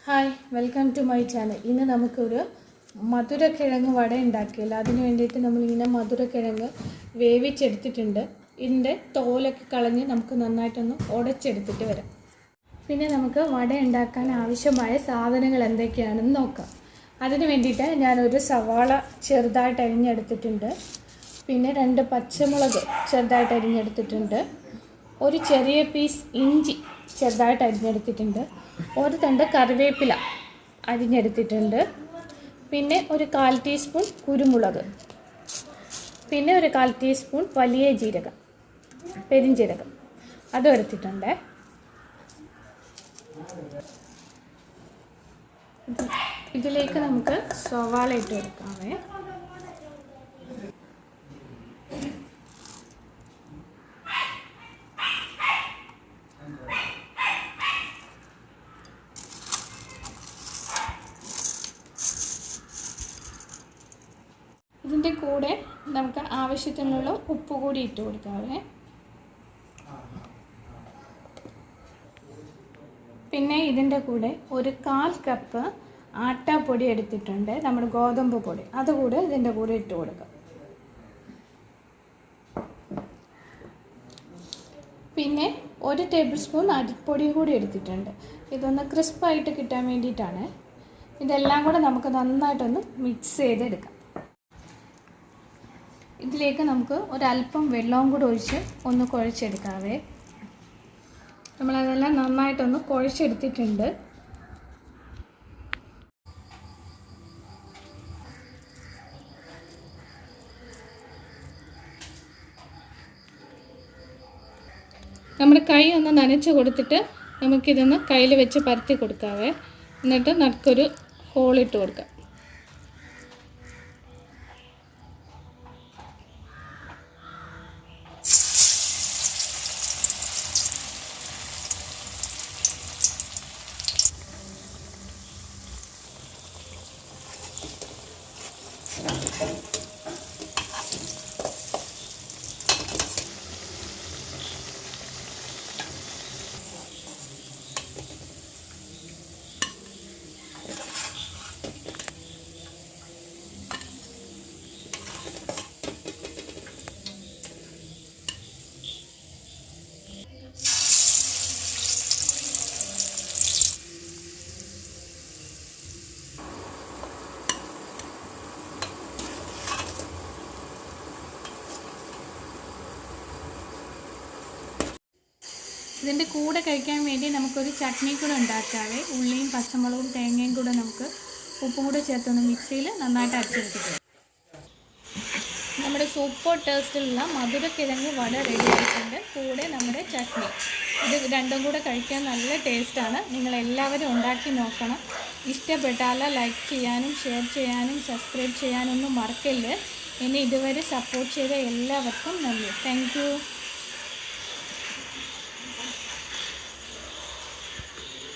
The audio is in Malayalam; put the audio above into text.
Hi welcome to my channel. ഇന്ന് നമുക്കൊരു മധുരക്കിഴങ്ങ് വട ഉണ്ടാക്കിയല്ലോ. അതിന് വേണ്ടിയിട്ട് നമ്മളിങ്ങനെ മധുരക്കിഴങ്ങ് വേവിച്ചെടുത്തിട്ടുണ്ട്. ഇതിൻ്റെ തോലൊക്കെ കളഞ്ഞ് നമുക്ക് നന്നായിട്ടൊന്ന് ഉടച്ചെടുത്തിട്ട് വരാം. പിന്നെ നമുക്ക് വട ഉണ്ടാക്കാൻ ആവശ്യമായ സാധനങ്ങൾ എന്തൊക്കെയാണെന്ന് നോക്കാം. അതിന് വേണ്ടിയിട്ട് ഞാനൊരു സവാള ചെറുതായിട്ട് അരിഞ്ഞെടുത്തിട്ടുണ്ട്. പിന്നെ 2 പച്ചമുളക് ചെറുതായിട്ട് അരിഞ്ഞെടുത്തിട്ടുണ്ട്. ഒരു ചെറിയ പീസ് ഇഞ്ചി ചെറുതായിട്ട് അരിഞ്ഞെടുത്തിട്ടുണ്ട്. ഒരു തണ്ട് കറിവേപ്പില അരിഞ്ഞെടുത്തിട്ടുണ്ട്. പിന്നെ ഒരു 1/4 ടീസ്പൂൺ കുരുമുളക്, പിന്നെ ഒരു 1/4 ടീസ്പൂൺ വലിയ ജീരകം, പെരിഞ്ജീരകം അതും എടുത്തിട്ടുണ്ട്. ഇതിലേക്ക് നമുക്ക് സവാള ഇട്ട് കൊടുക്കാമേ. ഇതിൻ്റെ കൂടെ നമുക്ക് ആവശ്യത്തിനുള്ള ഉപ്പ് കൂടി ഇട്ട് കൊടുക്കാവേ. പിന്നെ ഇതിൻ്റെ കൂടെ ഒരു 1/4 കപ്പ് ആട്ടാപ്പൊടി എടുത്തിട്ടുണ്ട്, നമ്മുടെ ഗോതമ്പ് പൊടി. അതുകൂടെ ഇതിൻ്റെ കൂടെ ഇട്ട് കൊടുക്കാം. പിന്നെ 1 ടേബിൾ സ്പൂൺ അരിപ്പൊടി കൂടി എടുത്തിട്ടുണ്ട്. ഇതൊന്ന് ക്രിസ്പായിട്ട് കിട്ടാൻ വേണ്ടിയിട്ടാണ്. ഇതെല്ലാം കൂടെ നമുക്ക് നന്നായിട്ടൊന്ന് മിക്സ് ചെയ്തെടുക്കാം. ഇതിലേക്ക് നമുക്ക് ഒരല്പം വെള്ളവും കൂടെ ഒഴിച്ച് ഒന്ന് കുഴച്ചെടുക്കാവേ. നമ്മളതെല്ലാം നന്നായിട്ടൊന്ന് കുഴച്ചെടുത്തിട്ടുണ്ട്. നമ്മുടെ കൈ ഒന്ന് നനച്ച് കൊടുത്തിട്ട് നമുക്കിതൊന്ന് കയ്യിൽ വെച്ച് പരത്തി കൊടുക്കാവേ. എന്നിട്ട് നടുക്കൊരു ഹോളിട്ട് കൊടുക്കാം. ഇതിൻ്റെ കൂടെ കഴിക്കാൻ വേണ്ടി നമുക്കൊരു ചട്നി കൂടെ ഉണ്ടാക്കാവേ. ഉള്ളിയും പച്ചമുളകും തേങ്ങയും കൂടെ നമുക്ക് ഉപ്പും കൂടെ ചേർത്തൊന്ന് മിക്സിയിൽ നന്നായിട്ട് അരച്ചെടുത്തിട്ട് നമ്മുടെ സൂപ്പർ ടേസ്റ്റിലുള്ള മധുരക്കിഴങ്ങ് വട റെഡി ആയിട്ടുണ്ട്. കൂടെ നമ്മുടെ ചട്നി. ഇത് രണ്ടും കൂടെ കഴിക്കാൻ നല്ല ടേസ്റ്റാണ്. നിങ്ങളെല്ലാവരും ഉണ്ടാക്കി നോക്കണം. ഇഷ്ടപ്പെട്ടാൽ ലൈക്ക് ചെയ്യാനും ഷെയർ ചെയ്യാനും സബ്സ്ക്രൈബ് ചെയ്യാനൊന്നും മറക്കല്ല്. എന്നെ ഇതുവരെ സപ്പോർട്ട് ചെയ്ത എല്ലാവർക്കും നന്ദി. Thank you.